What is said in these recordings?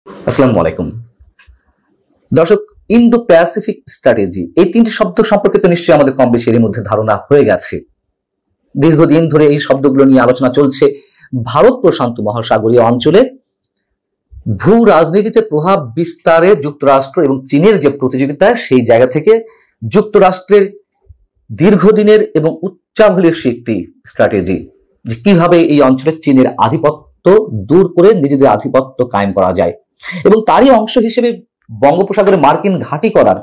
আসসালামু আলাইকুম দর্শক। ইন্দো প্যাসিফিক স্ট্র্যাটেজি, এই তিনটি শব্দ সম্পর্কে তো নিশ্চয়ই আমাদের কম বেশি এর মধ্যে ধারণা হয়ে গেছে। দীর্ঘদিন ধরে এই শব্দগুলো নিয়ে আলোচনা চলছে। ভারত প্রশান্ত মহাসাগরীয় অঞ্চলে ভূ রাজনীতিতে প্রভাব বিস্তারে যুক্তরাষ্ট্র এবং চীনের যে প্রতিযোগিতা, সেই জায়গা থেকে যুক্তরাষ্ট্রের দীর্ঘদিনের এবং উচ্চাভিলাষী একটি স্ট্র্যাটেজি, যে কিভাবে এই অঞ্চলে চীনের আধিপত্য দূর করে নিজেদের আধিপত্য কায়েম করা যায়, এবং তারই অংশ হিসেবে বঙ্গোপসাগরে মার্কিন ঘাঁটি করার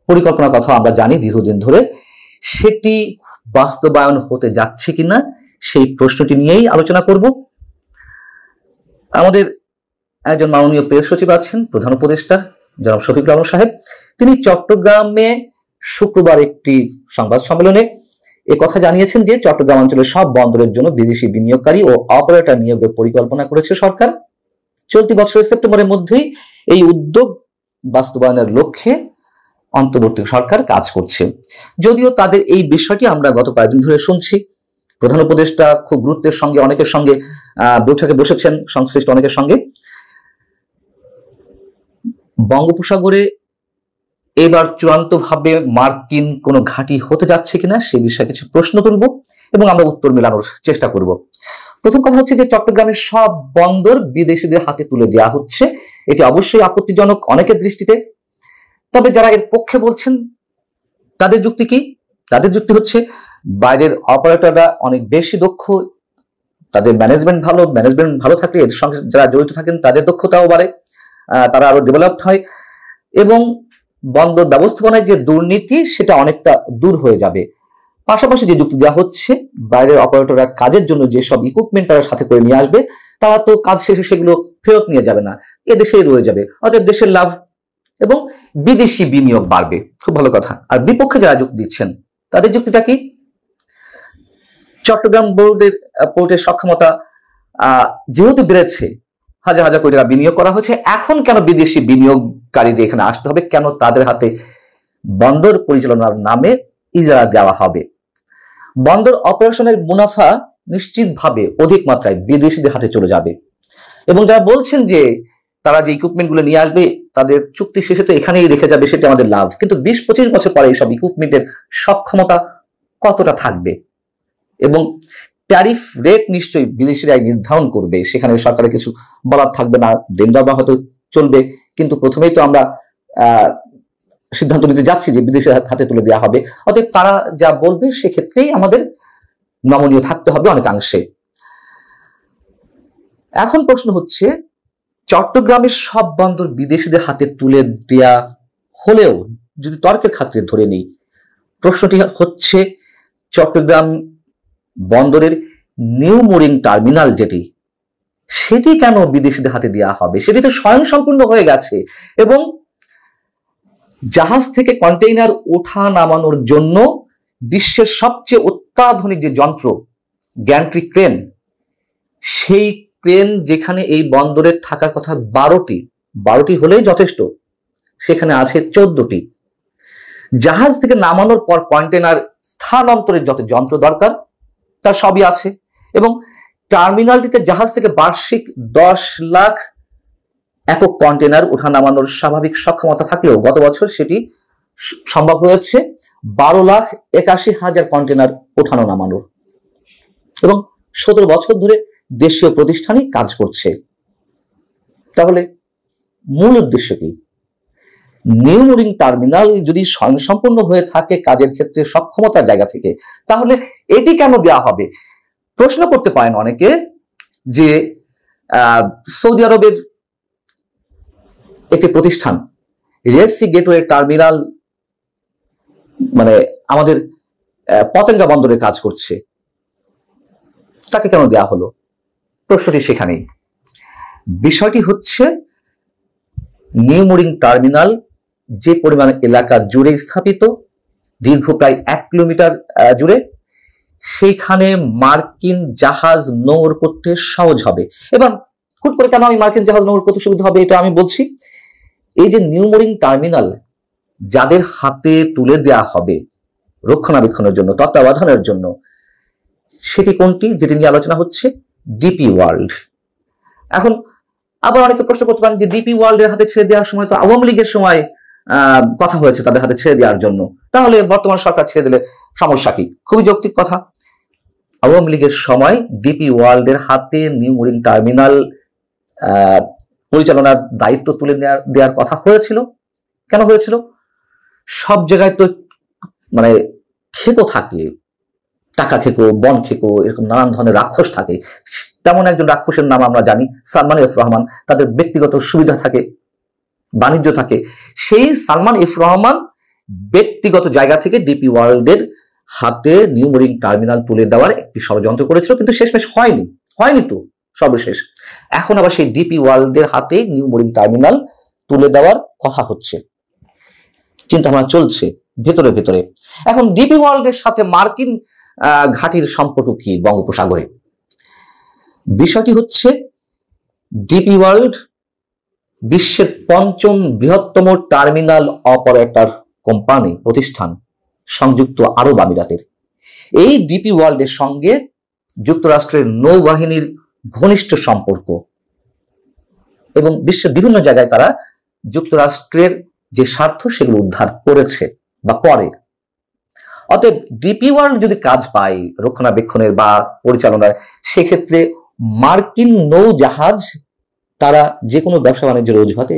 পরিকল্পনার কথা আমরা জানি দীর্ঘদিন ধরে। সেটি বাস্তবায়ন হতে যাচ্ছে কিনা সেই প্রশ্নটি নিয়েই আলোচনা করব। আমাদের একজন মাননীয় প্রেস সচিব আছেন, প্রধান উপদেষ্টা জনাব শফিকুল আলম সাহেব। তিনি চট্টগ্রামে শুক্রবার একটি সংবাদ সম্মেলনে কথা জানিয়েছেন যে চট্টগ্রাম অঞ্চলের সব বন্দরের জন্য বিদেশি বিনিয়োগকারী ও অপারেটর নিয়োগের পরিকল্পনা করেছে সরকার। চলতি বছরের সেপ্টেম্বরের মধ্যেই এই উদ্যোগ বাস্তবায়নের লক্ষ্যে অন্তর্বর্তী সরকার কাজ করছে। যদিও তাদের এই বিষয়টি আমরা গত কয়েকদিন ধরে শুনছি, প্রধান উপদেষ্টা খুব গুরুত্বের সঙ্গে অনেকের সঙ্গে বৈঠকে বসেছেন, সংশ্লিষ্ট অনেকের সঙ্গে। বঙ্গোপসাগরে এবার চূড়ান্তভাবে মার্কিন কোনো ঘাঁটি হতে যাচ্ছে কিনা সে বিষয়ে কিছু প্রশ্ন তুলব এবং আমরা উত্তর মেলানোর চেষ্টা করব। প্রথম কথা হচ্ছে যে চট্টগ্রামের সব বন্দর বিদেশিদের হাতে তুলে দেওয়া হচ্ছে। এটি অবশ্যই আপত্তিজনক অনেকের দৃষ্টিতে। তবে যারা এর পক্ষে বলছেন তাদের যুক্তি কি? তাদের যুক্তি হচ্ছে বাইরের অপারেটররা অনেক বেশি দক্ষ, তাদের ম্যানেজমেন্ট ভালো থাকলে এর সঙ্গে যারা জড়িত থাকেন তাদের দক্ষতাও বাড়ে, তারা আরো ডেভেলপড হয়, এবং বন্দর ব্যবস্থাপনায় যে দুর্নীতি সেটা অনেকটা দূর হয়ে যাবে। পাশাপাশি যে যুক্তি দেওয়া হচ্ছে, বাইরের অপারেটররা কাজের জন্য যেসব ইকুইপমেন্ট তারা সাথে করে নিয়ে আসবে, তারা তো কাজ শেষে সেগুলো ফেরত নিয়ে যাবে না, এদেশেই রয়ে যাবে, অতএব দেশের লাভ এবং বিদেশি বিনিয়োগ বাড়বে। খুব ভালো কথা। আর বিপক্ষে যারা যুক্তি দিচ্ছেন তাদের যুক্তিটা কি? চট্টগ্রাম পোর্টের সক্ষমতা যেহেতু বেড়েছে, হাজার হাজার কোটি টাকা বিনিয়োগ করা হয়েছে, এখন কেন বিদেশি বিনিয়োগকারীদের এখানে আসতে হবে? কেন তাদের হাতে বন্দর পরিচালনার নামে ইজারা দেওয়া হবে? বন্দর অপারেশনের মুনাফা নিশ্চিতভাবে অধিক মাত্রায় বিদেশিদের হাতে চলে যাবে, এবং যারা বলছেন যে তারা যে ইকুইপমেন্ট গুলো নিয়ে আসবে তাদের চুক্তি শেষে তো এখানেই রেখে যাবে, সেটা আমাদের লাভ। কিন্তু 20-25 বছর পরে এইসব ইকুইপমেন্টের সক্ষমতা কতটা থাকবে? এবং ট্যারিফ রেট নিশ্চয়ই বিদেশিরাই নির্ধারণ করবে, সেখানে সরকারের কিছু বলার থাকবে না, দেন দেওয়া হয়তো চলবে। কিন্তু প্রথমেই তো আমরা সিদ্ধান্ত নিতে যাচ্ছি যে বিদেশের হাতে তুলে দেওয়া হবে, অতএব তারা যা বলবে সেক্ষেত্রেই আমাদের নমনীয় থাকতে হবে অনেকাংশে। এখন প্রশ্ন হচ্ছে, চট্টগ্রামের সব বন্দর বিদেশিদের হাতে তুলে দেয়া হলেও যদি তর্কের খাতিরে ধরে নেই, প্রশ্নটি হচ্ছে চট্টগ্রাম বন্দরের নিউ মুরিং টার্মিনাল যেটি, সেটি কেন বিদেশিদের হাতে দেওয়া হবে? সেটি তো স্বয়ংসম্পূর্ণ হয়ে গেছে, এবং জাহাজ থেকে কন্টেইনার ওঠা নামানোর জন্য বিশ্বের সবচেয়ে অত্যাধুনিক যে যন্ত্র গ্যান্ট্রি ক্রেন, সেই ক্রেন যেখানে এই বন্দরে থাকার কথা 12টি হলেই যথেষ্ট, সেখানে আছে 14টি। জাহাজ থেকে নামানোর পর কন্টেইনার স্থানান্তরের যত যন্ত্র দরকার তার সবই আছে, এবং টার্মিনালটিতে জাহাজ থেকে বার্ষিক 10 লাখ একক কন্টেইনার ওঠা নামানোর স্বাভাবিক সক্ষমতা থাকলেও গত বছর সেটি সম্ভব হয়েছে 12,81,000 কন্টেইনার ওঠানো নামানোর, এবং 17 বছর ধরে দেশীয় প্রতিষ্ঠানই কাজ করছে। তাহলে মূল উদ্দেশ্য কি? নিউ মুরিং টার্মিনাল যদি স্বয়ংসম্পূর্ণ হয়ে থাকে কাজের ক্ষেত্রে সক্ষমতার জায়গা থেকে, তাহলে এটি কেন দেওয়া হবে? প্রশ্ন করতে পারেন অনেকে যে সৌদি আরবের একটি প্রতিষ্ঠান রেড সি গেটওয়ে টার্মিনাল, মানে আমাদের পতেঙ্গা বন্দরে কাজ করছে, তাকে কেন দেওয়া হলো? প্রশ্নটি সেখানেই। বিষয়টি হচ্ছে নিউ মুরিং টার্মিনাল যে পরিমাণ এলাকা জুড়ে স্থাপিত, দীর্ঘ প্রায় 1 কিলোমিটার জুড়ে, সেইখানে মার্কিন জাহাজ নোঙর করতে সহজ হবে। এবার হুট করে কেন আমি মার্কিন জাহাজ নোঙর করতে সুবিধা হবে এটা আমি বলছি। এই যে নিউ মুরিং টার্মিনাল যাদের হাতে তুলে দেওয়া হবে রক্ষণাবেক্ষণের জন্য, তত্ত্বাবধানের জন্য, সেটি কোনটি যেটি নিয়ে আলোচনা হচ্ছে? DP world. এখন আবার অনেকে প্রশ্ন করতে পারেন যে ডিপি ওয়ার্ল্ডের হাতে ছেড়ে দেওয়ার সময় তো আওয়ামী লীগের সময় কথা হয়েছে তাদের হাতে ছেড়ে দেওয়ার জন্য, তাহলে বর্তমান সরকার ছেড়ে দিলে সমস্যা কি? খুবই যৌক্তিক কথা। আওয়ামী লীগের সময় ডিপি ওয়ার্ল্ডের হাতে নিউ মেরিন টার্মিনাল পরিচালনার দায়িত্ব তুলে দেওয়ার কথা হয়েছিল। কেন হয়েছিল? সব জায়গায় তো মানে খেকো থাকে, টাকা খেকো, বন খেকো, এরকম নানান ধরনের রাক্ষস থাকে। তেমন একজন রাক্ষসের নাম আমরা জানি, সালমান এফ রহমান। তাদের ব্যক্তিগত সুবিধা থাকে, বাণিজ্য থাকে। সেই সালমান এফ রহমান ব্যক্তিগত জায়গা থেকে ডিপি ওয়ার্ল্ডের হাতে নিউ মেরিন টার্মিনাল তুলে দেওয়ার একটি ষড়যন্ত্র করেছিল, কিন্তু শেষমেশ হয়নি তো সর্বশেষ। এখন আবার সেই ডিপি ওয়ার্ল্ডের হাতে নিউ মেরিন টার্মিনাল তুলে দেওয়ার কথা হচ্ছে, চিন্তা ভাবনা চলছে ভেতরে ভেতরে। এখন ডিপি ওয়ার্ল্ডের সাথে মার্কিন ঘাঁটির সম্পর্ক কি বঙ্গোপসাগরে? বিষয়টি হচ্ছে, ডিপি ওয়ার্ল্ড বিশ্বের ৫ম বৃহত্তম টার্মিনাল অপারেটর কোম্পানি প্রতিষ্ঠান সংযুক্ত আরব আমিরাতের। এই ডিপি ওয়ার্ল্ডের সঙ্গে যুক্তরাষ্ট্রের নৌবাহিনীর ঘনিষ্ঠ সম্পর্ক, এবং বিশ্বের বিভিন্ন জায়গায় তারা যুক্তরাষ্ট্রের যে স্বার্থ সেগুলো উদ্ধার করেছে বা করে। অতএব ডিপি ওয়ার্ল্ড যদি কাজ পায় রক্ষণাবেক্ষণের বা পরিচালনার, সেক্ষেত্রে মার্কিন নৌজাহাজ তারা যে কোনো ব্যবসা বাণিজ্যের অজুহাতে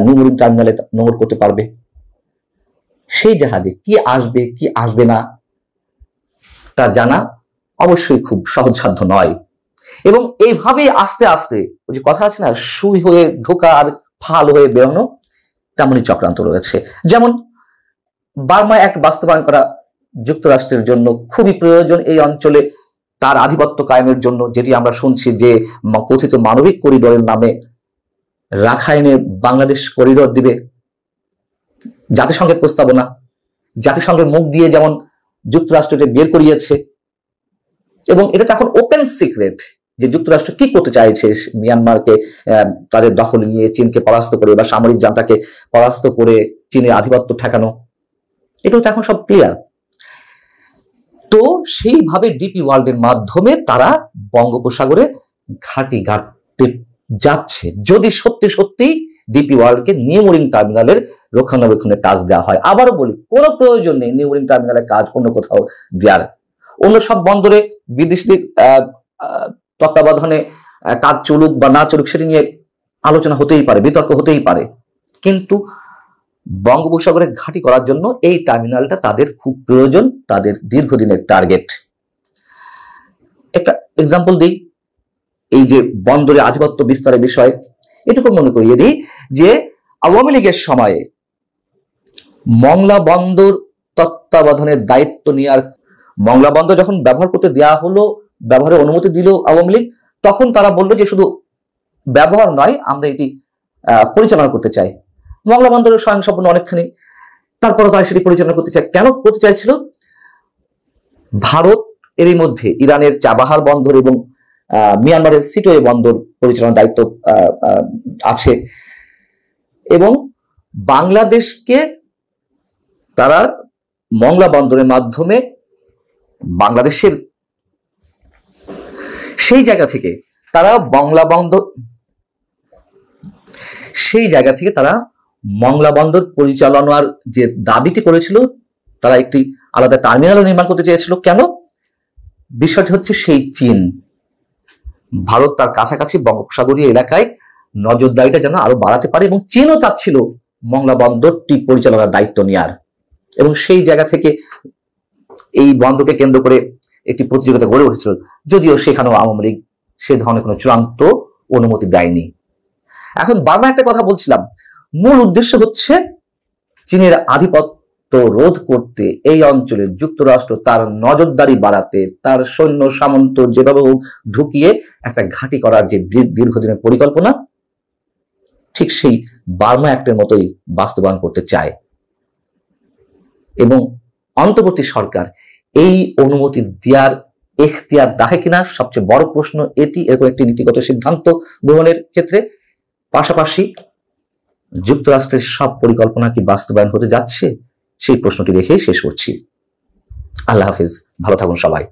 নিউ মেরিন টার্মিনালে নোঙর করতে পারবে। সেই জাহাজে কি আসবে কি আসবে না তা জানা অবশ্যই খুব সহজসাধ্য নয়। এবং এইভাবে আস্তে আস্তে ওই যে কথা আছে না, সুই হয়ে ঢোকা আর ফাল হয়ে বেরোনো, তেমনই চক্রান্ত রয়েছে। যেমন বার্মা অ্যাক্ট বাস্তবায়ন করা যুক্তরাষ্ট্রের জন্য খুবই প্রয়োজন এই অঞ্চলে তার আধিপত্য কায়েমের জন্য, যেটি আমরা শুনছি যে কথিত মানবিক করিডোরের নামে রাখাইনে বাংলাদেশ করিডোর দিবে। জাতিসংঘের প্রস্তাবনা, জাতিসংঘের মুখ দিয়ে যেমন যুক্তরাষ্ট্র এটা বের করিয়েছে, এবং এটা তো এখন ওপেন সিক্রেট যে যুক্তরাষ্ট্র কি করতে চাইছে, মিয়ানমারকে তাদের দখল নিয়ে চীনকে পরাস্ত করে বা সামরিক জান্তাকে পরাস্ত করে চীনের আধিপত্য ঠেকানো, এটাও তো এখন সব ক্লিয়ার। তো সেইভাবে ডিপি ওয়ার্ল্ডের মাধ্যমে তারা বঙ্গোপসাগরে ঘাঁটি গাড়তে যাচ্ছে, যদি সত্যি সত্যি ডিপি ওয়ার্ল্ডকে নিউ মেরিন টার্মিনালের রক্ষণাবেক্ষণের কাজ দেওয়া হয়। আবারও বলি, কোনো প্রয়োজন নেই নিউ মেরিন টার্মিনালের কাজ অন্য কোথাও দেওয়ার। অন্য সব বন্দরে বিদেশিদের তত্ত্বাবধানে কাজ চলুক বা না চলুক, সেটি নিয়ে আলোচনা হতেই পারে, বিতর্ক হতেই পারে, কিন্তু বঙ্গোপসাগরে ঘাঁটি করার জন্য এই টার্মিনালটা তাদের খুব প্রয়োজন, তাদের দীর্ঘদিনের টার্গেট। একটা এক্সাম্পল দিই, এই যে বন্দরে আধিপত্য বিস্তারের বিষয়, এটুকু মনে করিয়ে দিই যে আওয়ামী লীগের সময়ে মংলা বন্দর তত্ত্বাবধানের দায়িত্ব নেওয়ার, মংলা বন্দর যখন ব্যবহার করতে দেওয়া হলো, ব্যবহারের অনুমতি দিল আওয়ামী লীগ, তখন তারা বললো যে শুধু ব্যবহার নয়, আমরা এটি পরিচালনা করতে চাই। মংলা বন্দরের স্বয়ংসম্পূর্ণ অনেকখানি, তারপরে তারা সেটি পরিচালনা করতে চায়। কেন করতে চাইছিল? ভারত এরই মধ্যে ইরানের চাবাহার বন্দর এবং মিয়ানমারের সিটোয়ে বন্দর পরিচালনার দায়িত্ব আছে, এবং বাংলাদেশকে তারা মংলা বন্দরের মাধ্যমে বাংলাদেশের সেই জায়গা থেকে তারা মংলা বন্দর পরিচালনার যে দাবিটি করেছিল, তারা একটি আলাদা টার্মিনালও নির্মাণ করতে চেয়েছিল। কেন? বিষয়টি হচ্ছে সেই চীন, ভারত তার কাছাকাছি বঙ্গোপসাগরীয় এলাকায় নজরদারিটা যেন আরো বাড়াতে পারে, এবং চীনও চাচ্ছিল মংলা বন্দরটি পরিচালনার দায়িত্ব নেওয়ার, এবং সেই জায়গা থেকে এই বন্দরকে কেন্দ্র করে একটি প্রতিযোগিতা গড়ে উঠেছিল, যদিও সেখানেও আওয়ামী লীগ সে ধরনের কোনো চূড়ান্ত অনুমতি দেয়নি। এখন বার্মা একটা কথা বলছিলাম, মূল উদ্দেশ্য হচ্ছে চীনের আধিপত্য রোধ করতে এই অঞ্চলে যুক্তরাষ্ট্র তার নজরদারি বাড়াতে, তার সৈন্য সামন্ত যেভাবে ঢুকিয়ে একটা ঘাঁটি করার যে দীর্ঘদিনের পরিকল্পনা, ঠিক সেই বার্মা অ্যাক্টের মতোই বাস্তবায়ন করতে চায়। এবং অন্তর্বর্তী সরকার এই অনুমতি দেওয়ার এখতিয়ার রাখে কিনা, সবচেয়ে বড় প্রশ্ন এটি। এরকম একটি নীতিগত সিদ্ধান্ত গ্রহণের ক্ষেত্রে পাশাপাশি যুক্তরাষ্ট্রের সব পরিকল্পনা কি বাস্তবায়ন হতে যাচ্ছে, সেই প্রশ্নটি রেখেই শেষ করছি। আল্লাহ হাফিজ, ভালো থাকুন সবাই।